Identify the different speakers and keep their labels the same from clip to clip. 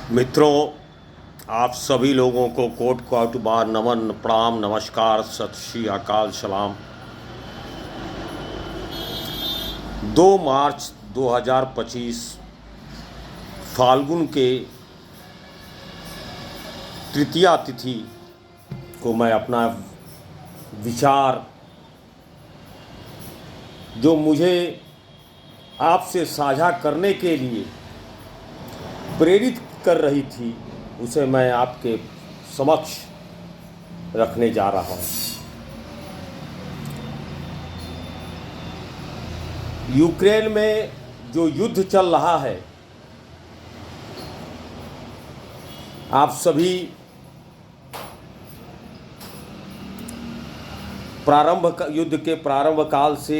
Speaker 1: मित्रों, आप सभी लोगों को कोट कोट बार नमन प्रणाम नमस्कार सत श्री अकाल सलाम। 2 मार्च 2025 फाल्गुन के तृतीया तिथि को मैं अपना विचार जो मुझे आपसे साझा करने के लिए प्रेरित कर रही थी उसे मैं आपके समक्ष रखने जा रहा हूँ। यूक्रेन में जो युद्ध चल रहा है, आप सभी युद्ध के प्रारंभ काल से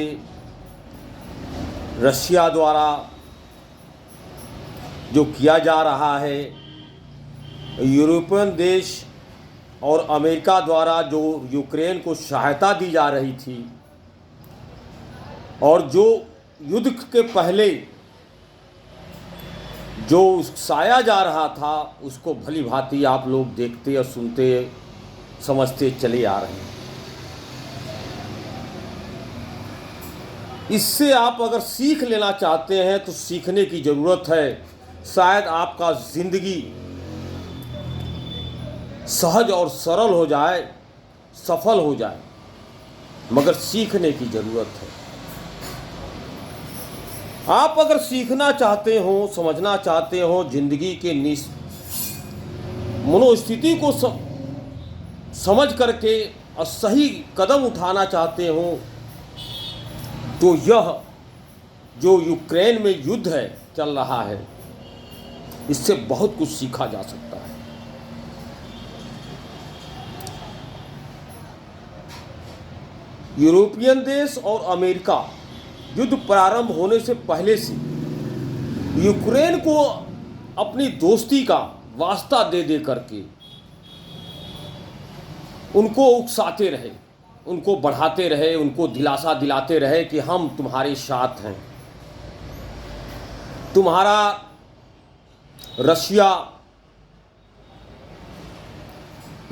Speaker 1: रशिया द्वारा जो किया जा रहा है, यूरोपियन देश और अमेरिका द्वारा जो यूक्रेन को सहायता दी जा रही थी, और जो युद्ध के पहले जो उकसाया जा रहा था, उसको भली भांति आप लोग देखते और सुनते समझते चले आ रहे हैं। इससे आप अगर सीख लेना चाहते हैं तो सीखने की ज़रूरत है। शायद आपका ज़िंदगी सहज और सरल हो जाए, सफल हो जाए, मगर सीखने की ज़रूरत है। आप अगर सीखना चाहते हो, समझना चाहते हो, जिंदगी के मनोस्थिति को समझ करके और सही कदम उठाना चाहते हो, तो यह जो यूक्रेन में युद्ध है चल रहा है, इससे बहुत कुछ सीखा जा सकता है। यूरोपियन देश और अमेरिका युद्ध प्रारंभ होने से पहले से यूक्रेन को अपनी दोस्ती का वास्ता दे दे करके उनको उकसाते रहे, उनको बढ़ाते रहे, उनको दिलासा दिलाते रहे कि हम तुम्हारे साथ हैं। तुम्हारा रशिया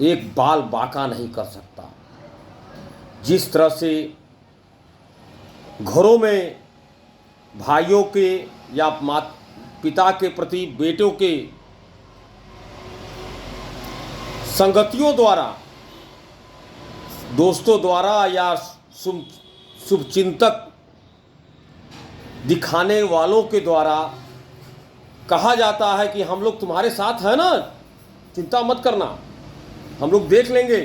Speaker 1: एक बाल बाका नहीं कर सकता। जिस तरह से घरों में भाइयों के या पिता के प्रति बेटों के संगतियों द्वारा, दोस्तों द्वारा या शुभचिंतक दिखाने वालों के द्वारा कहा जाता है कि हम लोग तुम्हारे साथ हैं ना, चिंता मत करना, हम लोग देख लेंगे।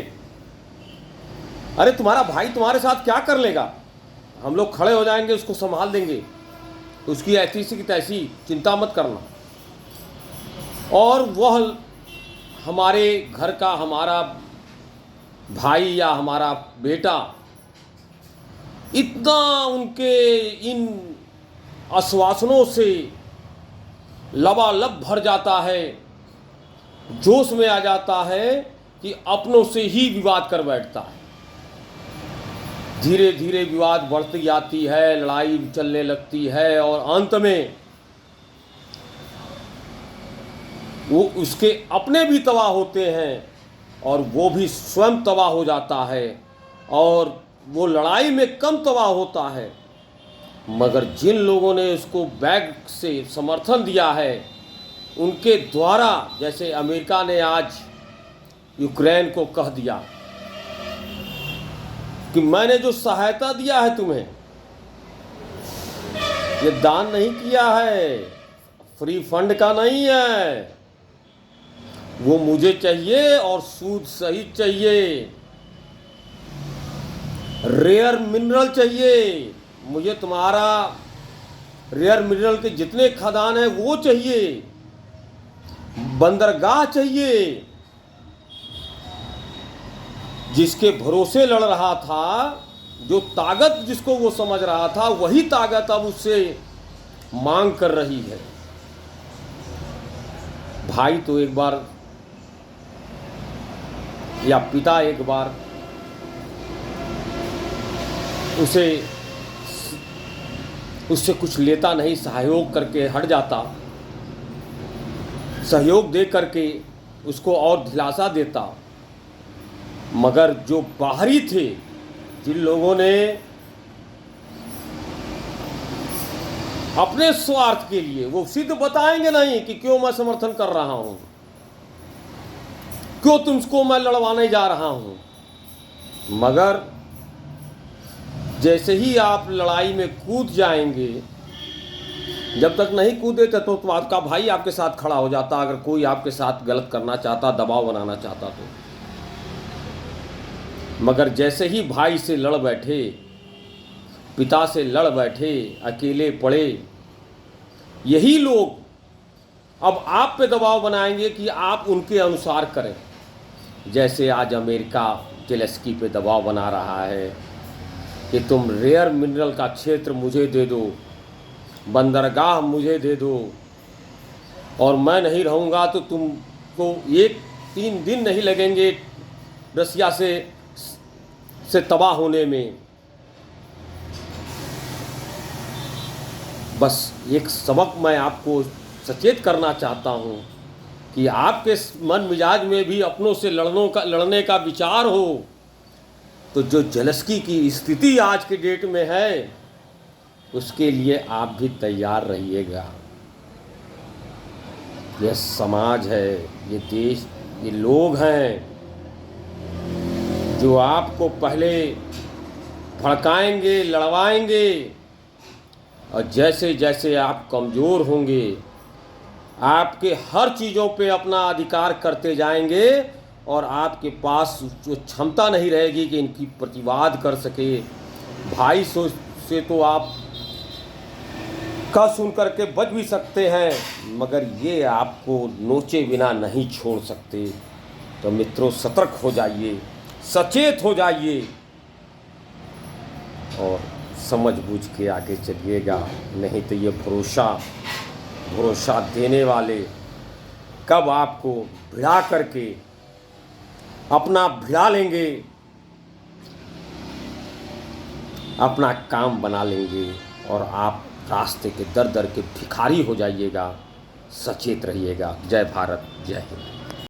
Speaker 1: अरे तुम्हारा भाई तुम्हारे साथ क्या कर लेगा, हम लोग खड़े हो जाएंगे, उसको संभाल देंगे, उसकी ऐसी की तैसी, चिंता मत करना। और वह हमारे घर का हमारा भाई या हमारा बेटा इतना उनके इन आश्वासनों से लबालब भर जाता है, जोश में आ जाता है कि अपनों से ही विवाद कर बैठता है। धीरे धीरे विवाद बढ़ती जाती है, लड़ाई चलने लगती है, और अंत में वो उसके अपने भी तबाह होते हैं और वो भी स्वयं तबाह हो जाता है, और वो लड़ाई में कम तबाह होता है। मगर जिन लोगों ने उसको बैक से समर्थन दिया है, उनके द्वारा, जैसे अमेरिका ने आज यूक्रेन को कह दिया कि मैंने जो सहायता दिया है तुम्हें, ये दान नहीं किया है, फ्री फंड का नहीं है, वो मुझे चाहिए और सूद सहित चाहिए, रेयर मिनरल चाहिए, मुझे तुम्हारा रेयर मिनरल के जितने खदान हैं वो चाहिए, बंदरगाह चाहिए। जिसके भरोसे लड़ रहा था, जो ताकत जिसको वो समझ रहा था, वही ताकत अब उससे मांग कर रही है। भाई तो एक बार या पिता एक बार उससे कुछ लेता नहीं, सहयोग करके हट जाता, सहयोग दे करके उसको और दिलासा देता। मगर जो बाहरी थे, जिन लोगों ने अपने स्वार्थ के लिए, वो सिद्ध बताएंगे नहीं कि क्यों मैं समर्थन कर रहा हूं, क्यों तुमको मैं लड़वाने जा रहा हूं। मगर जैसे ही आप लड़ाई में कूद जाएंगे, जब तक नहीं कूदे थे तो आपका भाई आपके साथ खड़ा हो जाता, अगर कोई आपके साथ गलत करना चाहता, दबाव बनाना चाहता तो। मगर जैसे ही भाई से लड़ बैठे, पिता से लड़ बैठे, अकेले पड़े, यही लोग अब आप पे दबाव बनाएंगे कि आप उनके अनुसार करें। जैसे आज अमेरिका जेलेंस्की पे दबाव बना रहा है कि तुम रेयर मिनरल का क्षेत्र मुझे दे दो, बंदरगाह मुझे दे दो, और मैं नहीं रहूँगा तो तुमको 1-3 दिन नहीं लगेंगे रसिया से तबाह होने में। बस एक सबक मैं आपको सचेत करना चाहता हूँ कि आपके मन मिजाज में भी अपनों से लड़ने का विचार हो, तो जो जेलेंस्की की स्थिति आज के डेट में है, उसके लिए आप भी तैयार रहिएगा। यह समाज है, ये देश, ये लोग हैं जो आपको पहले भड़काएंगे, लड़वाएंगे, और जैसे जैसे आप कमज़ोर होंगे, आपके हर चीज़ों पे अपना अधिकार करते जाएंगे, और आपके पास जो क्षमता नहीं रहेगी कि इनकी प्रतिवाद कर सके। भाई से तो आप का सुन करके बच भी सकते हैं, मगर ये आपको नोचे बिना नहीं छोड़ सकते। तो मित्रों, सतर्क हो जाइए, सचेत हो जाइए, और समझ बूझ के आगे चलिएगा। नहीं तो ये भरोसा देने वाले कब आपको भिड़ा करके अपना भिड़ा लेंगे, अपना काम बना लेंगे, और आप रास्ते के दर दर के भिखारी हो जाइएगा। सचेत रहिएगा। जय भारत, जय हिंद।